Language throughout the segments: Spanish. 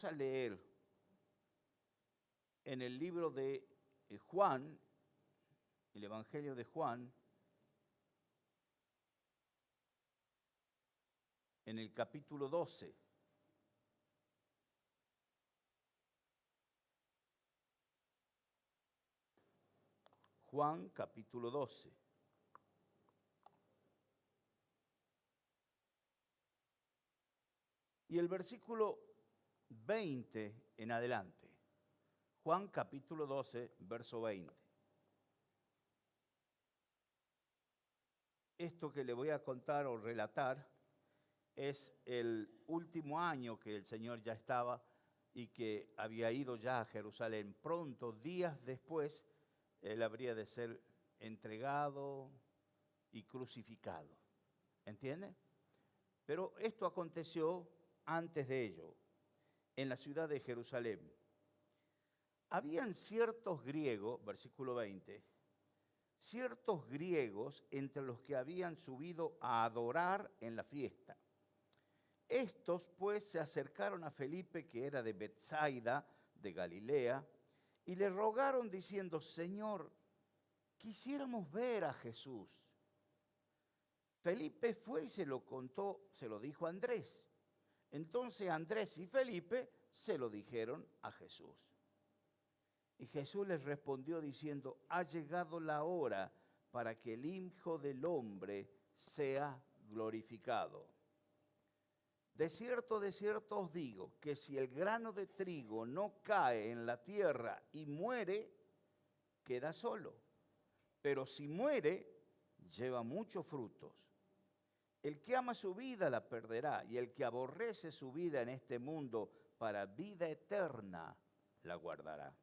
a leer en el libro de Juan, el Evangelio de Juan, en el capítulo 12. Juan, capítulo 12. Y el versículo 20 en adelante. Juan, capítulo 12, verso 20. Esto que le voy a contar o relatar es el último año que el Señor ya estaba y que había ido ya a Jerusalén. Pronto, días después, Él habría de ser entregado y crucificado. ¿Entiende? Pero esto aconteció antes de ello, en la ciudad de Jerusalén. Habían ciertos griegos, versículo 20, ciertos griegos entre los que habían subido a adorar en la fiesta. Estos pues se acercaron a Felipe, que era de Betsaida, de Galilea, y le rogaron diciendo: Señor, quisiéramos ver a Jesús. Felipe fue y se lo contó, se lo dijo a Andrés. Entonces Andrés y Felipe se lo dijeron a Jesús. Y Jesús les respondió diciendo: ha llegado la hora para que el Hijo del Hombre sea glorificado. De cierto os digo, que si el grano de trigo no cae en la tierra y muere, queda solo. Pero si muere, lleva muchos frutos. El que ama su vida la perderá, y el que aborrece su vida en este mundo para vida eterna la guardará.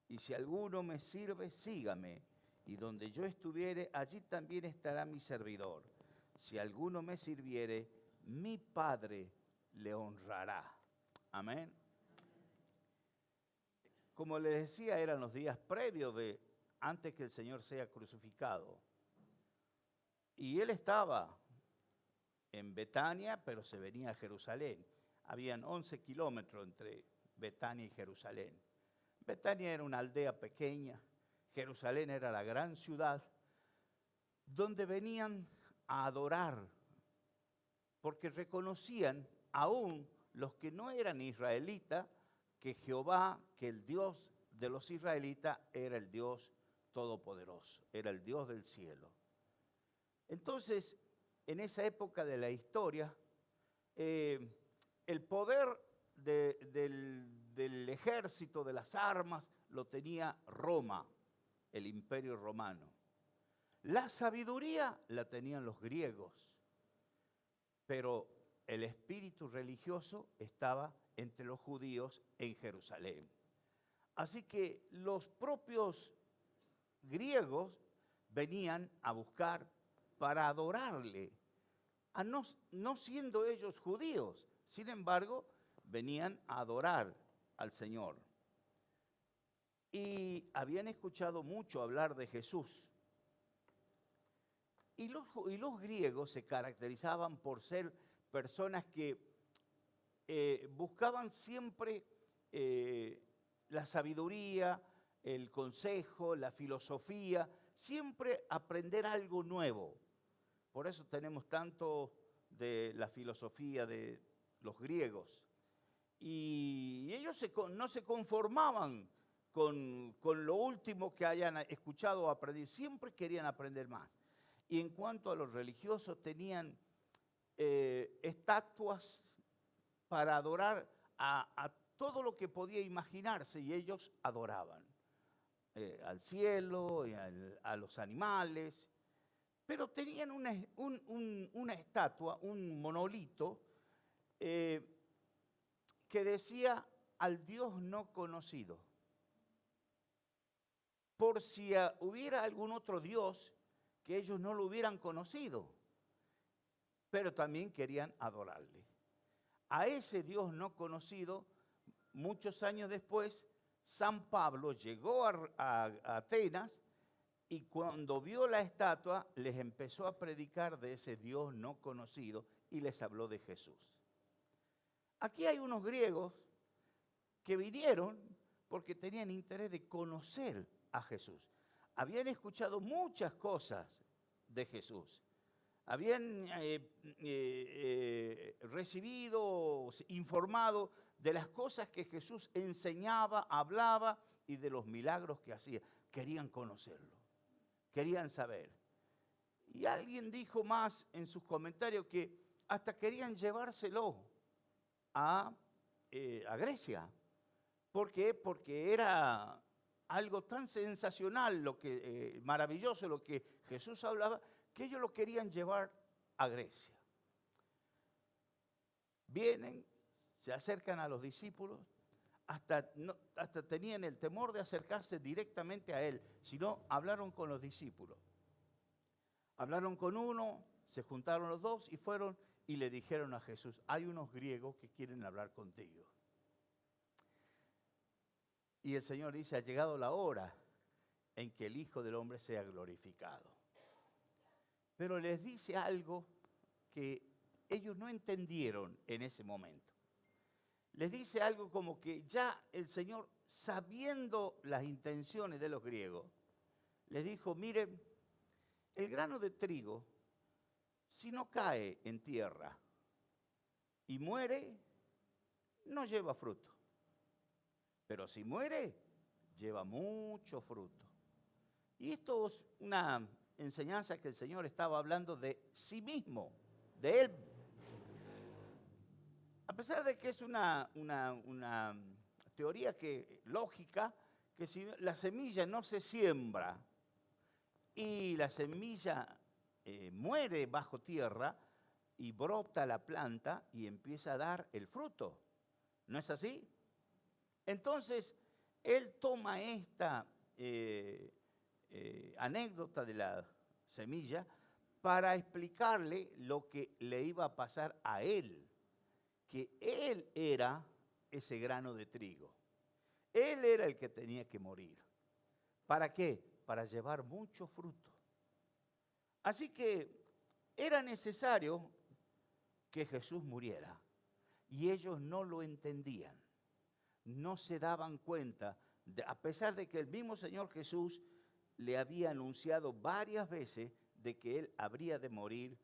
Y si alguno me sirve, sígame, y donde yo estuviere, allí también estará mi servidor. Si alguno me sirviere, mi Padre le honrará. Amén. Como les decía, eran los días previos de antes que el Señor sea crucificado. Y Él estaba en Betania, pero se venía a Jerusalén. Habían 11 kilómetros entre Betania y Jerusalén. Betania era una aldea pequeña, Jerusalén era la gran ciudad, donde venían a adorar, porque reconocían aún los que no eran israelitas, que Jehová, que el Dios de los israelitas era el Dios todopoderoso, era el Dios del cielo. Entonces, en esa época de la historia, el poder del ejército, de las armas, lo tenía Roma, el imperio romano. La sabiduría la tenían los griegos, pero el espíritu religioso estaba entre los judíos en Jerusalén. Así que los propios griegos venían a buscar para adorarle, no siendo ellos judíos. Sin embargo, venían a adorar al Señor. Y habían escuchado mucho hablar de Jesús. Y los griegos se caracterizaban por ser personas que buscaban siempre la sabiduría, el consejo, la filosofía, siempre aprender algo nuevo. Por eso tenemos tanto de la filosofía de los griegos. Y ellos no se conformaban con lo último que hayan escuchado o aprendido, siempre querían aprender más. Y en cuanto a los religiosos, tenían estatuas para adorar a todo lo que podía imaginarse, y ellos adoraban al cielo, y a los animales. Pero tenían una estatua, un monolito, que decía: al Dios no conocido. Por si hubiera algún otro Dios que ellos no lo hubieran conocido, pero también querían adorarle. A ese Dios no conocido, muchos años después, San Pablo llegó a Atenas, y cuando vio la estatua, les empezó a predicar de ese Dios no conocido y les habló de Jesús. Aquí hay unos griegos que vinieron porque tenían interés de conocer a Jesús. Habían escuchado muchas cosas de Jesús. Habían recibido, informado de las cosas que Jesús enseñaba, hablaba y de los milagros que hacía. Querían conocerlo, querían saber. Y alguien dijo más en sus comentarios que hasta querían llevárselo a Grecia. ¿Por qué? Porque era algo tan sensacional, maravilloso lo que Jesús hablaba, que ellos lo querían llevar a Grecia. Vienen, se acercan a los discípulos, hasta tenían el temor de acercarse directamente a él, sino hablaron con los discípulos. Hablaron con uno, se juntaron los dos y fueron y le dijeron a Jesús, hay unos griegos que quieren hablar contigo. Y el Señor dice, ha llegado la hora en que el Hijo del Hombre sea glorificado. Pero les dice algo que ellos no entendieron en ese momento. Les dice algo como que ya el Señor, sabiendo las intenciones de los griegos, les dijo, miren, el grano de trigo, si no cae en tierra y muere, no lleva fruto. Pero si muere, lleva mucho fruto. Y esto es una enseñanza que el Señor estaba hablando de sí mismo, de Él. A pesar de que es una teoría lógica, que si la semilla no se siembra y la semilla muere bajo tierra y brota la planta y empieza a dar el fruto. ¿No es así? Entonces, él toma esta anécdota de la semilla para explicarle lo que le iba a pasar a él, que él era ese grano de trigo. Él era el que tenía que morir. ¿Para qué? Para llevar mucho fruto. Así que era necesario que Jesús muriera y ellos no lo entendían. No se daban cuenta, a pesar de que el mismo Señor Jesús le había anunciado varias veces de que Él habría de morir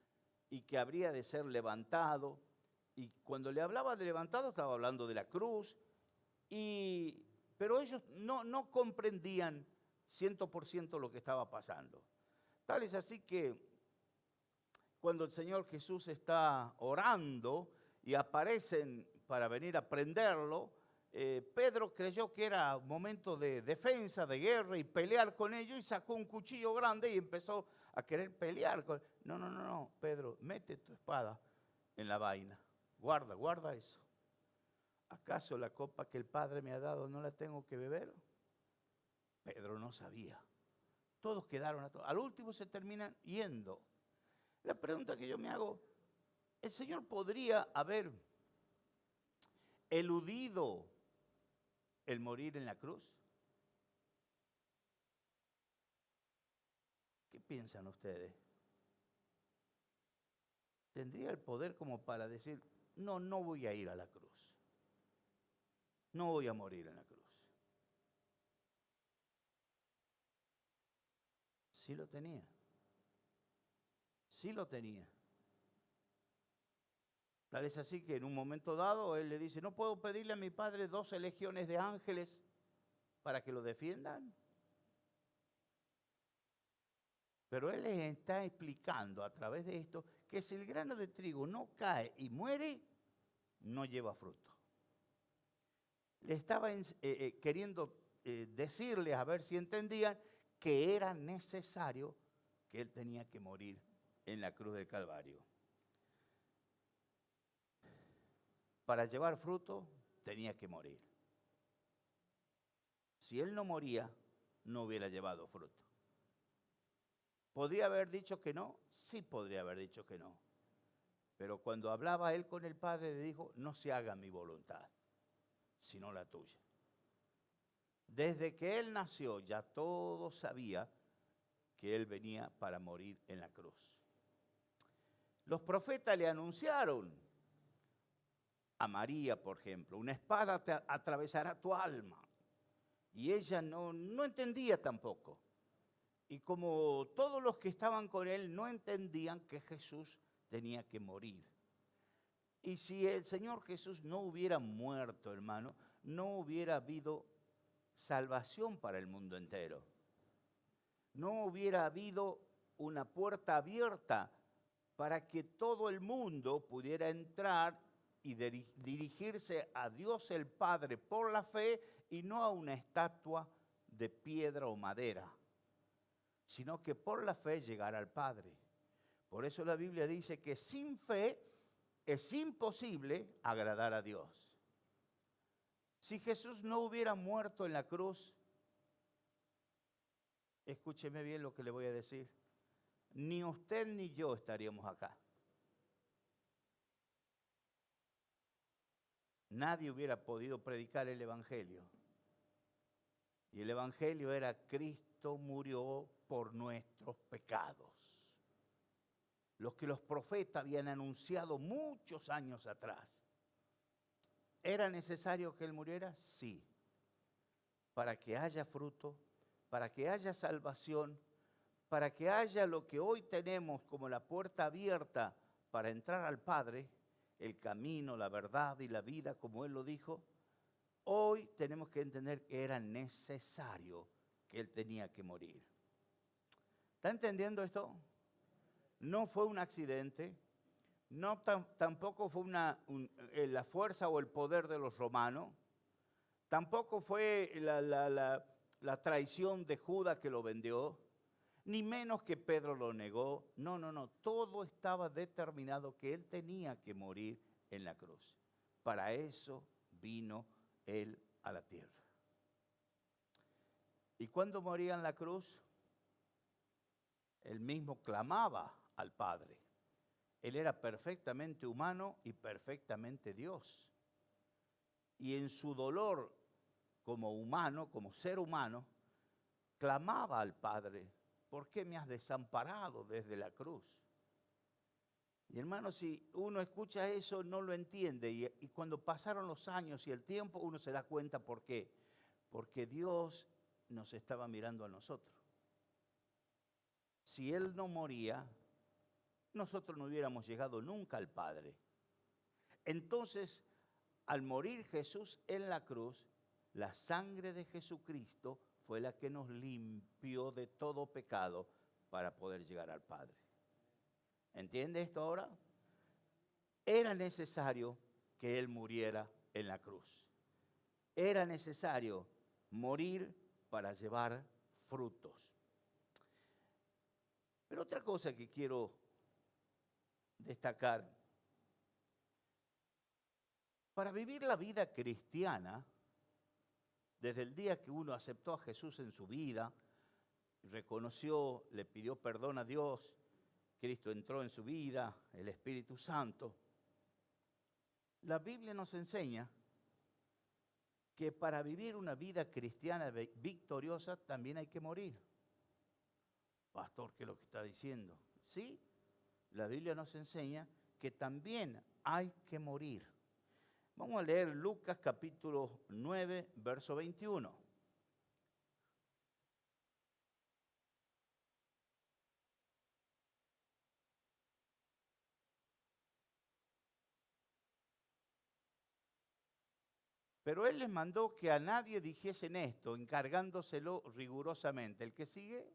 y que habría de ser levantado. Y cuando le hablaba de levantado estaba hablando de la cruz, pero ellos no comprendían 100% lo que estaba pasando. Tal es así que cuando el Señor Jesús está orando y aparecen para venir a prenderlo, Pedro creyó que era un momento de defensa, de guerra y pelear con ellos y sacó un cuchillo grande y empezó a querer pelear. No, Pedro, mete tu espada en la vaina. Guarda eso. ¿Acaso la copa que el Padre me ha dado no la tengo que beber? Pedro no sabía. Todos quedaron atrás. Al último se terminan yendo. La pregunta que yo me hago, ¿el Señor podría haber eludido el morir en la cruz? ¿Qué piensan ustedes? ¿Tendría el poder como para decir, no voy a ir a la cruz? No voy a morir en la cruz. Sí lo tenía. Sí lo tenía. Tal es así que en un momento dado él le dice, ¿no puedo pedirle a mi padre 12 legiones de ángeles para que lo defiendan? Pero él les está explicando a través de esto que si el grano de trigo no cae y muere, no lleva fruto. Le estaba queriendo decirles, a ver si entendían, que era necesario que él tenía que morir en la cruz del Calvario. Para llevar fruto, tenía que morir. Si él no moría, no hubiera llevado fruto. ¿Podría haber dicho que no? Sí podría haber dicho que no. Pero cuando hablaba él con el Padre, le dijo, no se haga mi voluntad, sino la tuya. Desde que él nació, ya todos sabía que él venía para morir en la cruz. Los profetas le anunciaron a María, por ejemplo, una espada te atravesará tu alma. Y ella no entendía tampoco. Y como todos los que estaban con él no entendían que Jesús tenía que morir. Y si el Señor Jesús no hubiera muerto, hermano, no hubiera habido salvación para el mundo entero. No hubiera habido una puerta abierta para que todo el mundo pudiera entrar y dirigirse a Dios el Padre por la fe y no a una estatua de piedra o madera, sino que por la fe llegar al Padre. Por eso la Biblia dice que sin fe es imposible agradar a Dios. Si Jesús no hubiera muerto en la cruz, escúcheme bien lo que le voy a decir, ni usted ni yo estaríamos acá. Nadie hubiera podido predicar el Evangelio. Y el Evangelio era Cristo murió por nuestros pecados. Los que los profetas habían anunciado muchos años atrás. ¿Era necesario que Él muriera? Sí. Para que haya fruto, para que haya salvación, para que haya lo que hoy tenemos como la puerta abierta para entrar al Padre, el camino, la verdad y la vida, como Él lo dijo, hoy tenemos que entender que era necesario que Él tenía que morir. ¿Está entendiendo esto? No fue un accidente, tampoco fue la fuerza o el poder de los romanos, tampoco fue la traición de Judas que lo vendió, ni menos que Pedro lo negó. No, todo estaba determinado que Él tenía que morir en la cruz. Para eso vino Él a la tierra. Y cuando moría en la cruz, Él mismo clamaba al Padre. Él era perfectamente humano y perfectamente Dios. Y en su dolor como humano, como ser humano, clamaba al Padre, ¿por qué me has desamparado desde la cruz? Y hermano, si uno escucha eso, no lo entiende. Y cuando pasaron los años y el tiempo, uno se da cuenta por qué. Porque Dios nos estaba mirando a nosotros. Si Él no moría, nosotros no hubiéramos llegado nunca al Padre. Entonces, al morir Jesús en la cruz, la sangre de Jesucristo fue la que nos limpió de todo pecado para poder llegar al Padre. ¿Entiende esto ahora? Era necesario que Él muriera en la cruz. Era necesario morir para llevar frutos. Pero otra cosa que quiero destacar, para vivir la vida cristiana, desde el día que uno aceptó a Jesús en su vida, reconoció, le pidió perdón a Dios, Cristo entró en su vida, el Espíritu Santo, la Biblia nos enseña que para vivir una vida cristiana victoriosa también hay que morir. Pastor, ¿qué es lo que está diciendo? Sí, la Biblia nos enseña que también hay que morir. Vamos a leer Lucas capítulo 9, verso 21. Pero Él les mandó que a nadie dijesen esto, encargándoselo rigurosamente. ¿El que sigue?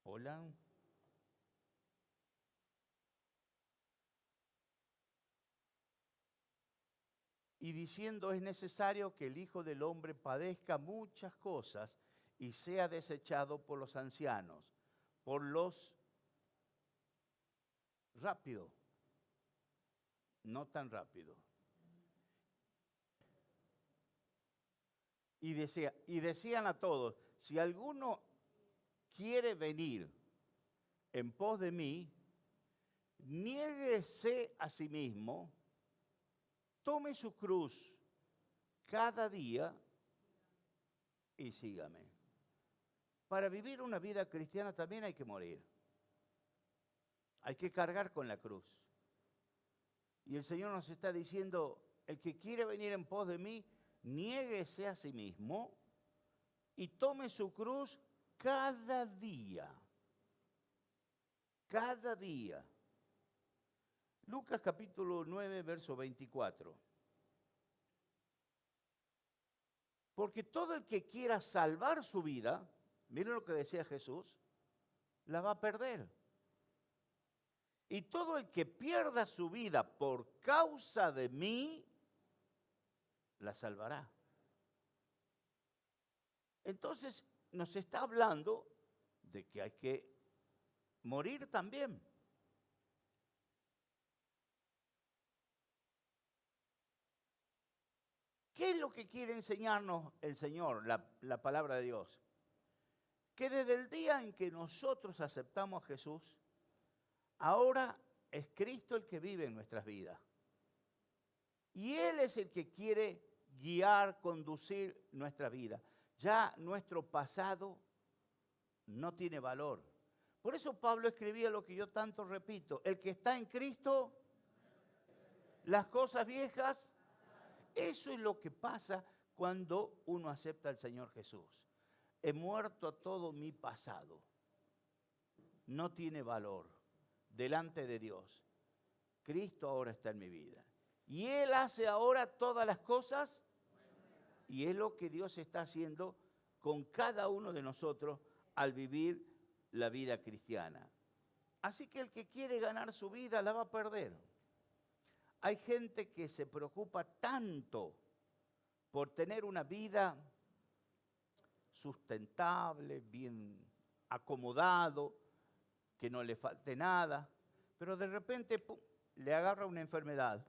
Hola. Y diciendo, es necesario que el Hijo del Hombre padezca muchas cosas y sea desechado por los ancianos, por los rápido, no tan rápido. Y decían a todos, si alguno quiere venir en pos de mí, niéguese a sí mismo, tome su cruz cada día y sígame. Para vivir una vida cristiana también hay que morir. Hay que cargar con la cruz. Y el Señor nos está diciendo, el que quiere venir en pos de mí, niéguese a sí mismo y tome su cruz cada día. Cada día. Lucas capítulo 9, verso 24. Porque todo el que quiera salvar su vida, miren lo que decía Jesús, la va a perder. Y todo el que pierda su vida por causa de mí, la salvará. Entonces nos está hablando de que hay que morir también. ¿Qué es lo que quiere enseñarnos el Señor, la palabra de Dios? Que desde el día en que nosotros aceptamos a Jesús, ahora es Cristo el que vive en nuestras vidas. Y Él es el que quiere guiar, conducir nuestra vida. Ya nuestro pasado no tiene valor. Por eso Pablo escribía lo que yo tanto repito. El que está en Cristo, las cosas viejas, eso es lo que pasa cuando uno acepta al Señor Jesús. He muerto a todo mi pasado. No tiene valor delante de Dios. Cristo ahora está en mi vida. Y Él hace ahora todas las cosas. Y es lo que Dios está haciendo con cada uno de nosotros al vivir la vida cristiana. Así que el que quiere ganar su vida la va a perder. Hay gente que se preocupa tanto por tener una vida sustentable, bien acomodado, que no le falte nada, pero de repente ¡pum!, le agarra una enfermedad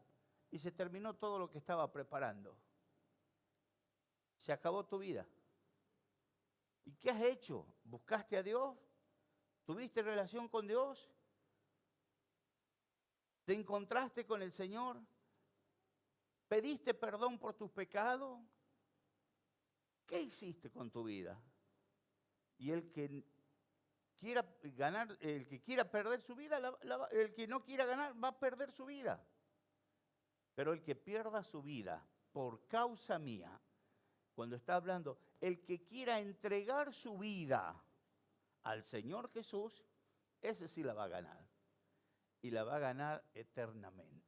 y se terminó todo lo que estaba preparando. Se acabó tu vida. ¿Y qué has hecho? ¿Buscaste a Dios? ¿Tuviste relación con Dios? ¿Te encontraste con el Señor? ¿Pediste perdón por tus pecados? ¿Qué hiciste con tu vida? Y el que quiera ganar, el que quiera perder su vida, el que no quiera ganar va a perder su vida. Pero el que pierda su vida por causa mía, cuando está hablando, el que quiera entregar su vida al Señor Jesús, ese sí la va a ganar. Y la va a ganar eternamente.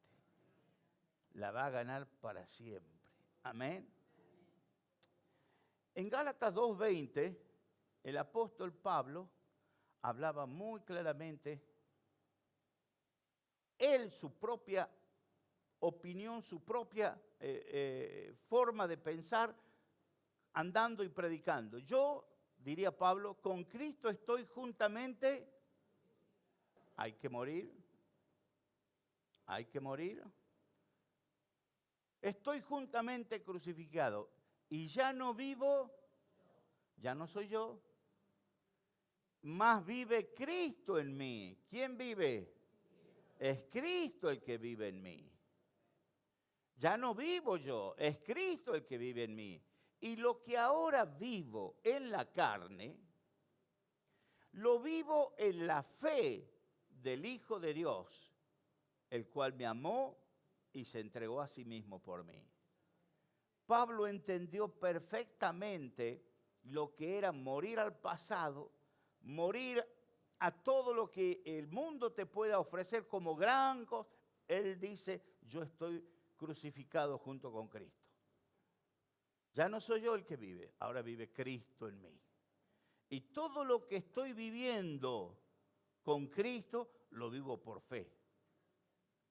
La va a ganar para siempre. Amén. En Gálatas 2:20, el apóstol Pablo hablaba muy claramente, él, su propia opinión, su propia forma de pensar, andando y predicando. Yo, diría Pablo, con Cristo estoy juntamente, hay que morir, hay que morir. Estoy juntamente crucificado y ya no vivo, ya no soy yo, más vive Cristo en mí. ¿Quién vive? Es Cristo el que vive en mí. Ya no vivo yo, es Cristo el que vive en mí. Y lo que ahora vivo en la carne, lo vivo en la fe del Hijo de Dios, el cual me amó y se entregó a sí mismo por mí. Pablo entendió perfectamente lo que era morir al pasado, morir a todo lo que el mundo te pueda ofrecer como gran cosa. Él dice, yo estoy crucificado junto con Cristo. Ya no soy yo el que vive, ahora vive Cristo en mí. Y todo lo que estoy viviendo con Cristo, lo vivo por fe.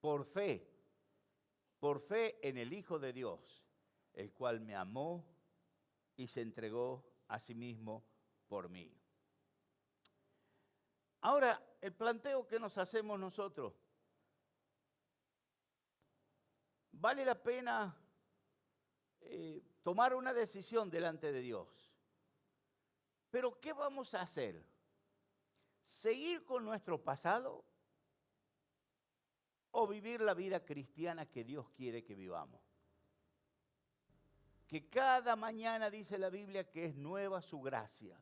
Por fe. Por fe en el Hijo de Dios, el cual me amó y se entregó a sí mismo por mí. Ahora, el planteo que nos hacemos nosotros, ¿vale la pena tomar una decisión delante de Dios? Pero ¿qué vamos a hacer? ¿Seguir con nuestro pasado o vivir la vida cristiana que Dios quiere que vivamos? Que cada mañana dice la Biblia que es nueva su gracia.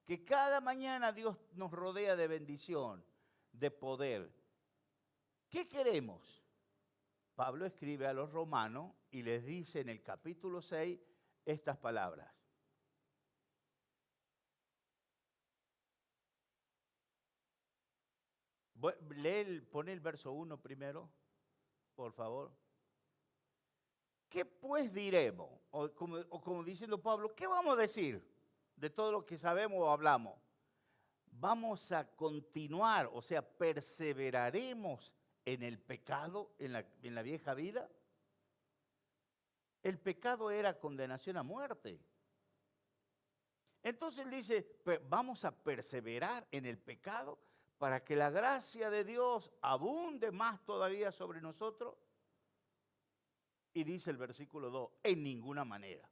Que cada mañana Dios nos rodea de bendición, de poder. ¿Qué queremos? Pablo escribe a los romanos y les dice en el capítulo 6 estas palabras. Pone el verso 1 primero, por favor. ¿Qué pues diremos? O como diciendo Pablo, ¿qué vamos a decir de todo lo que sabemos o hablamos? ¿Vamos a continuar, o sea, perseveraremos en el pecado, en la vieja vida? El pecado era condenación a muerte. Entonces él dice, vamos a perseverar en el pecado para que la gracia de Dios abunde más todavía sobre nosotros. Y dice el versículo 2, en ninguna manera.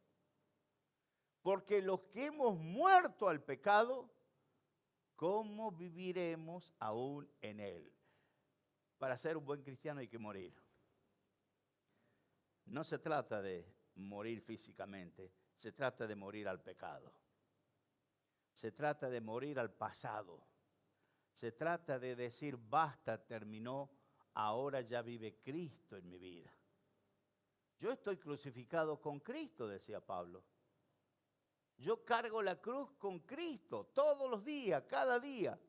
Porque los que hemos muerto al pecado, ¿cómo viviremos aún en él? Para ser un buen cristiano hay que morir. No se trata de morir físicamente, se trata de morir al pecado. Se trata de morir al pasado. Se trata de decir, basta, terminó, ahora ya vive Cristo en mi vida. Yo estoy crucificado con Cristo, decía Pablo. Yo cargo la cruz con Cristo todos los días, cada día,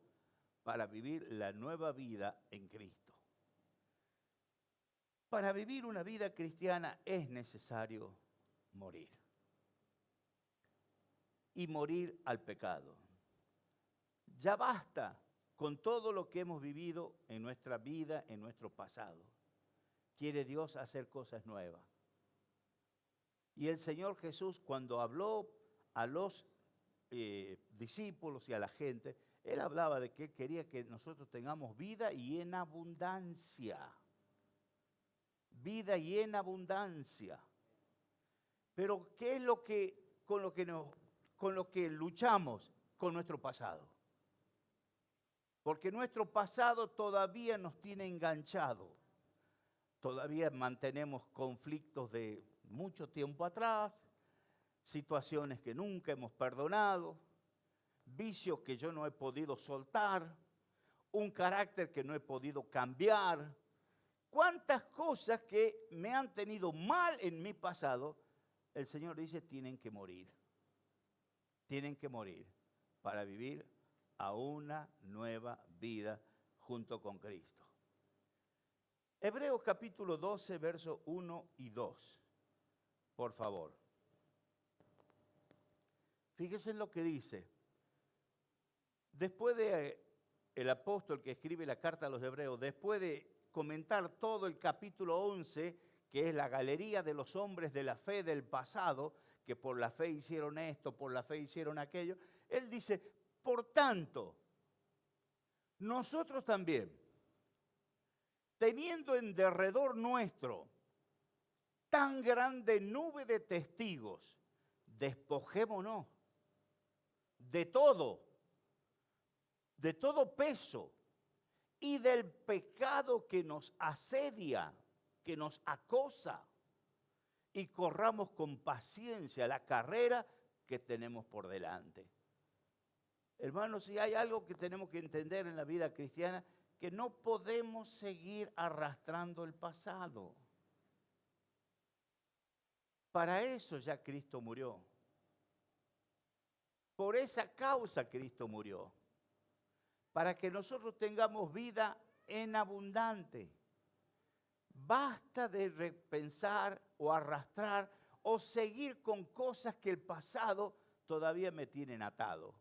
para vivir la nueva vida en Cristo. Para vivir una vida cristiana es necesario morir. Y morir al pecado. Ya basta con todo lo que hemos vivido en nuestra vida, en nuestro pasado. Quiere Dios hacer cosas nuevas. Y el Señor Jesús, cuando habló a los discípulos y a la gente, Él hablaba de que quería que nosotros tengamos vida y en abundancia. Vida y en abundancia. Pero ¿qué es lo que con lo que luchamos? Con nuestro pasado. Porque nuestro pasado todavía nos tiene enganchado. Todavía mantenemos conflictos de mucho tiempo atrás, situaciones que nunca hemos perdonado, vicios que yo no he podido soltar, un carácter que no he podido cambiar. ¿Cuántas cosas que me han tenido mal en mi pasado? El Señor dice, tienen que morir. Tienen que morir para vivir a una nueva vida junto con Cristo. Hebreos capítulo 12, versos 1 y 2. Por favor. Fíjense en lo que dice. Después de el apóstol que escribe la carta a los hebreos, después de comentar todo el capítulo 11, que es la galería de los hombres de la fe del pasado, que por la fe hicieron esto, por la fe hicieron aquello, él dice, por tanto, nosotros también, teniendo en derredor nuestro tan grande nube de testigos, despojémonos de todo peso y del pecado que nos asedia, que nos acosa, y corramos con paciencia la carrera que tenemos por delante. Hermanos, si hay algo que tenemos que entender en la vida cristiana, que no podemos seguir arrastrando el pasado. Para eso ya Cristo murió. Por esa causa Cristo murió. Para que nosotros tengamos vida en abundante. Basta de repensar o arrastrar o seguir con cosas que el pasado todavía me tienen atado.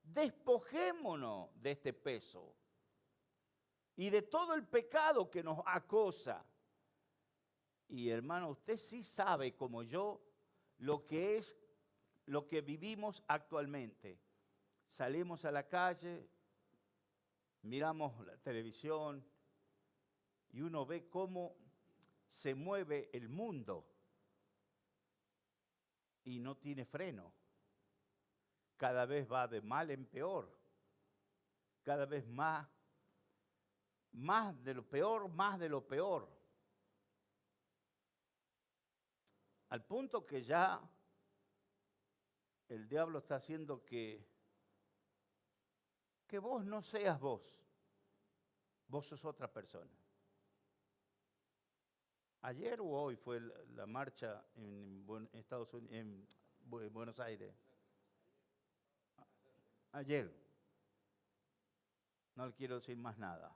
Despojémonos de este peso y de todo el pecado que nos acosa. Y hermano, usted sí sabe como yo lo que es lo que vivimos actualmente. Salimos a la calle, miramos la televisión y uno ve cómo se mueve el mundo y no tiene freno. Cada vez va de mal en peor. Cada vez más de lo peor, más de lo peor. Al punto que ya el diablo está haciendo que que vos no seas vos. Vos sos otra persona. Ayer o hoy fue la marcha en Estados Unidos, en Buenos Aires. Ayer. No le quiero decir más nada.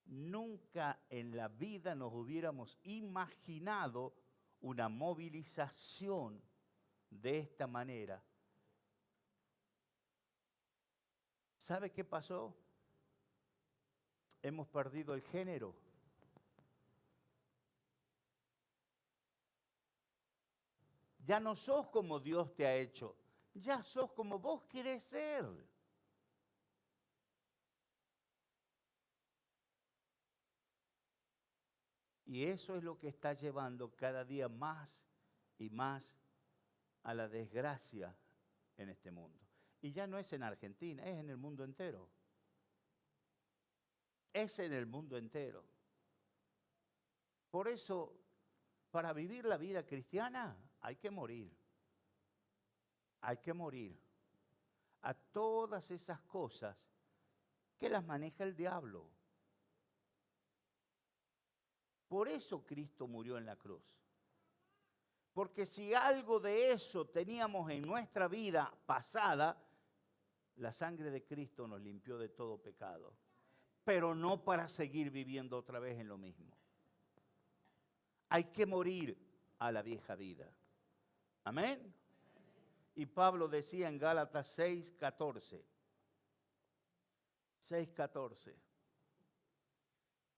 Nunca en la vida nos hubiéramos imaginado una movilización de esta manera. ¿Sabe qué pasó? Hemos perdido el género. Ya no sos como Dios te ha hecho, ya sos como vos querés ser. Y eso es lo que está llevando cada día más y más a la desgracia en este mundo. Y ya no es en Argentina, es en el mundo entero. Es en el mundo entero. Por eso, para vivir la vida cristiana hay que morir. Hay que morir a todas esas cosas que las maneja el diablo. Por eso Cristo murió en la cruz. Porque si algo de eso teníamos en nuestra vida pasada, la sangre de Cristo nos limpió de todo pecado. Pero no para seguir viviendo otra vez en lo mismo. Hay que morir a la vieja vida. Amén. Y Pablo decía en Gálatas 6:14. 6:14.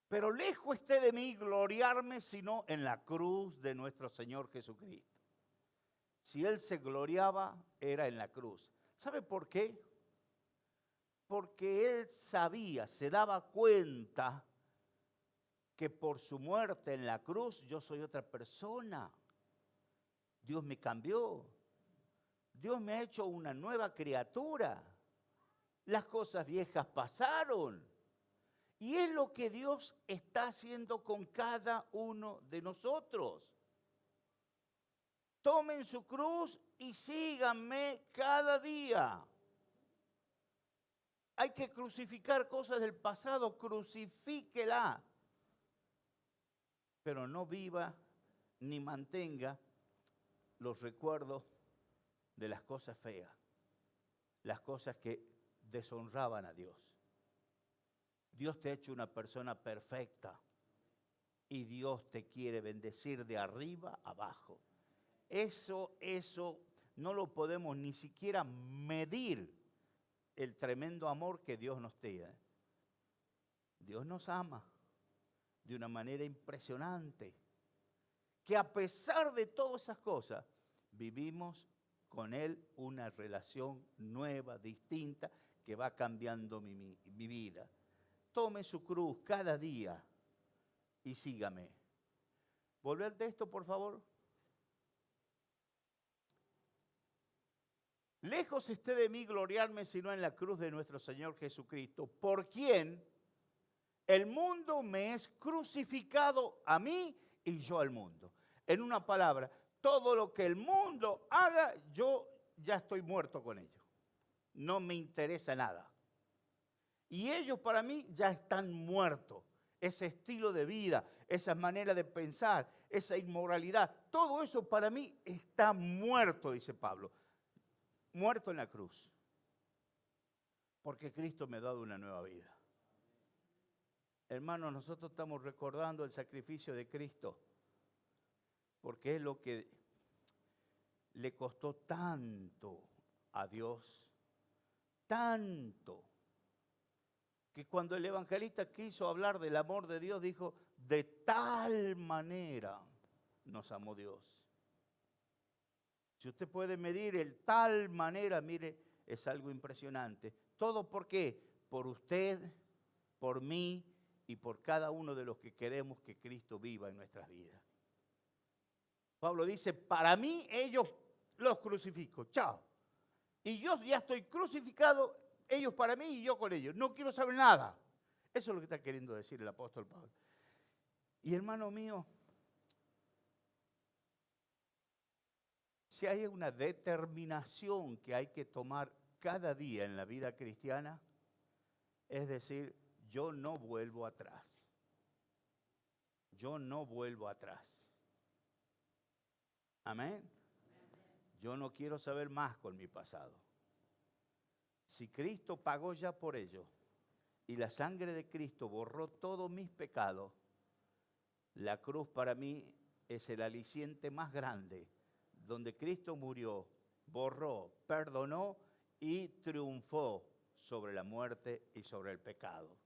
Pero lejos esté de mí gloriarme, sino en la cruz de nuestro Señor Jesucristo. Si Él se gloriaba, era en la cruz. ¿Sabe por qué? Porque Él sabía, se daba cuenta que por su muerte en la cruz yo soy otra persona. Dios me cambió. Dios me ha hecho una nueva criatura. Las cosas viejas pasaron. Y es lo que Dios está haciendo con cada uno de nosotros. Tomen su cruz y síganme cada día. Hay que crucificar cosas del pasado, crucifíquela. Pero no viva ni mantenga los recuerdos de las cosas feas, las cosas que deshonraban a Dios. Dios te ha hecho una persona perfecta y Dios te quiere bendecir de arriba a abajo. Eso no lo podemos ni siquiera medir, el tremendo amor que Dios nos tiene. Dios nos ama de una manera impresionante, que a pesar de todas esas cosas, vivimos con Él una relación nueva, distinta, que va cambiando mi vida. Tome su cruz cada día y sígame. Volver al texto, por favor. Lejos esté de mí gloriarme, sino en la cruz de nuestro Señor Jesucristo, por quien el mundo me es crucificado a mí y yo al mundo. En una palabra, todo lo que el mundo haga, yo ya estoy muerto con ellos. No me interesa nada. Y ellos para mí ya están muertos. Ese estilo de vida, esa manera de pensar, esa inmoralidad, todo eso para mí está muerto, dice Pablo. Muerto en la cruz. Porque Cristo me ha dado una nueva vida. Hermanos, nosotros estamos recordando el sacrificio de Cristo. Porque es lo que le costó tanto a Dios. Tanto. Que cuando el evangelista quiso hablar del amor de Dios, dijo, de tal manera nos amó Dios. Si usted puede medir el tal manera, mire, es algo impresionante. ¿Todo por qué? Por usted, por mí y por cada uno de los que queremos que Cristo viva en nuestras vidas. Pablo dice, para mí ellos los crucifico, chao. Y yo ya estoy crucificado, ellos para mí y yo con ellos. No quiero saber nada. Eso es lo que está queriendo decir el apóstol Pablo. Y hermano mío, si hay una determinación que hay que tomar cada día en la vida cristiana es decir, yo no vuelvo atrás. Yo no vuelvo atrás. Amén. Yo no quiero saber más con mi pasado. Si Cristo pagó ya por ello y la sangre de Cristo borró todos mis pecados, la cruz para mí es el aliciente más grande, donde Cristo murió, borró, perdonó y triunfó sobre la muerte y sobre el pecado.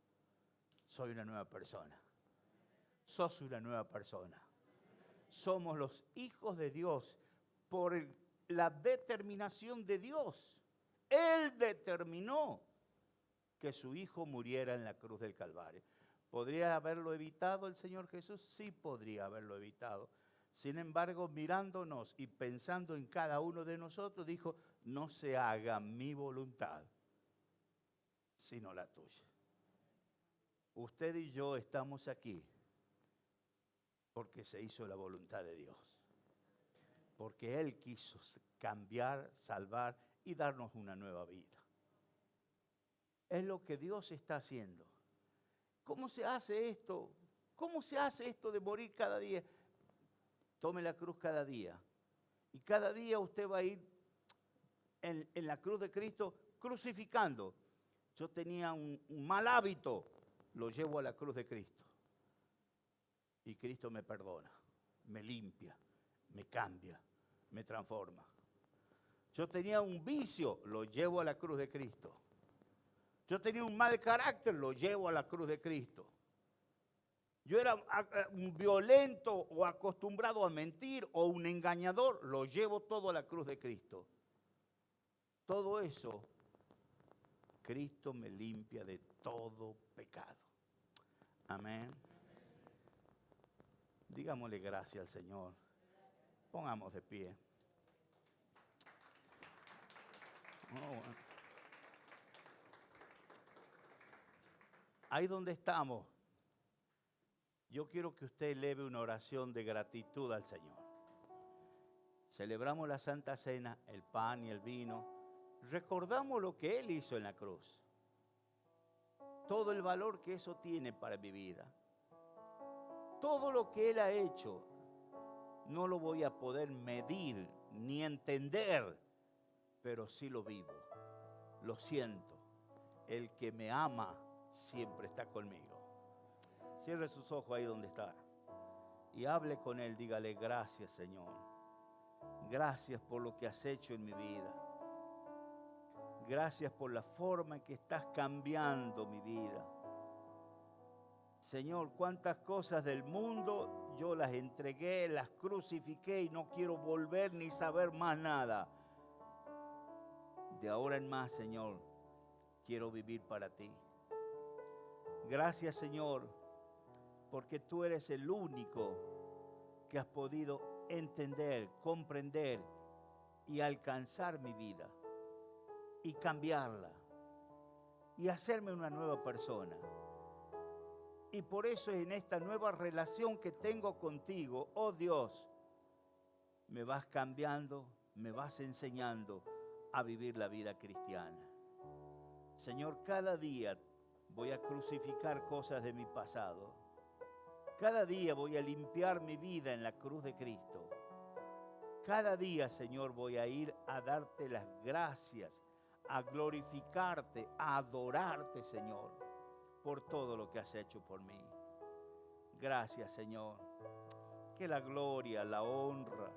Soy una nueva persona. Sos una nueva persona. Somos los hijos de Dios por la determinación de Dios. Él determinó que su hijo muriera en la cruz del Calvario. ¿Podría haberlo evitado el Señor Jesús? Sí, podría haberlo evitado. Sin embargo, mirándonos y pensando en cada uno de nosotros, dijo, no se haga mi voluntad, sino la tuya. Usted y yo estamos aquí porque se hizo la voluntad de Dios. Porque Él quiso cambiar, salvar y darnos una nueva vida. Es lo que Dios está haciendo. ¿Cómo se hace esto? ¿Cómo se hace esto de morir cada día? Tome la cruz cada día. Y cada día usted va a ir en la cruz de Cristo crucificando. Yo tenía un mal hábito, lo llevo a la cruz de Cristo. Y Cristo me perdona, me limpia, me cambia, me transforma. Yo tenía un vicio, lo llevo a la cruz de Cristo. Yo tenía un mal carácter, lo llevo a la cruz de Cristo. Yo era un violento o acostumbrado a mentir o un engañador, lo llevo todo a la cruz de Cristo. Todo eso, Cristo me limpia de todo pecado. Amén. Digámosle gracias al Señor. Pongamos de pie. Ahí donde estamos, yo quiero que usted eleve una oración de gratitud al Señor. Celebramos la Santa Cena, el pan y el vino. Recordamos lo que Él hizo en la cruz. Todo el valor que eso tiene para mi vida. Todo lo que Él ha hecho, no lo voy a poder medir ni entender, pero sí lo vivo. Lo siento. El que me ama siempre está conmigo. Cierre sus ojos ahí donde está y hable con Él. Dígale gracias, Señor. Gracias por lo que has hecho en mi vida. Gracias por la forma en que estás cambiando mi vida. Señor, cuántas cosas del mundo yo las entregué, las crucifiqué y no quiero volver ni saber más nada. De ahora en más, Señor, quiero vivir para ti. Gracias, Señor, porque tú eres el único que has podido entender, comprender y alcanzar mi vida y cambiarla y hacerme una nueva persona. Y por eso en esta nueva relación que tengo contigo, oh Dios, me vas cambiando, me vas enseñando a vivir la vida cristiana. Señor, cada día voy a crucificar cosas de mi pasado. Cada día voy a limpiar mi vida en la cruz de Cristo. Cada día, Señor, voy a ir a darte las gracias, a glorificarte, a adorarte, Señor, por todo lo que has hecho por mí. Gracias, Señor. Que la gloria, la honra,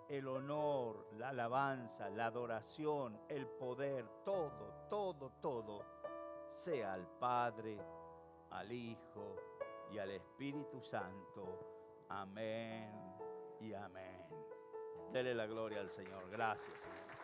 el honor, la alabanza, la adoración, el poder, todo sea al Padre, al Hijo y al Espíritu Santo. Amén y amén. Dele la gloria al Señor. Gracias, Señor.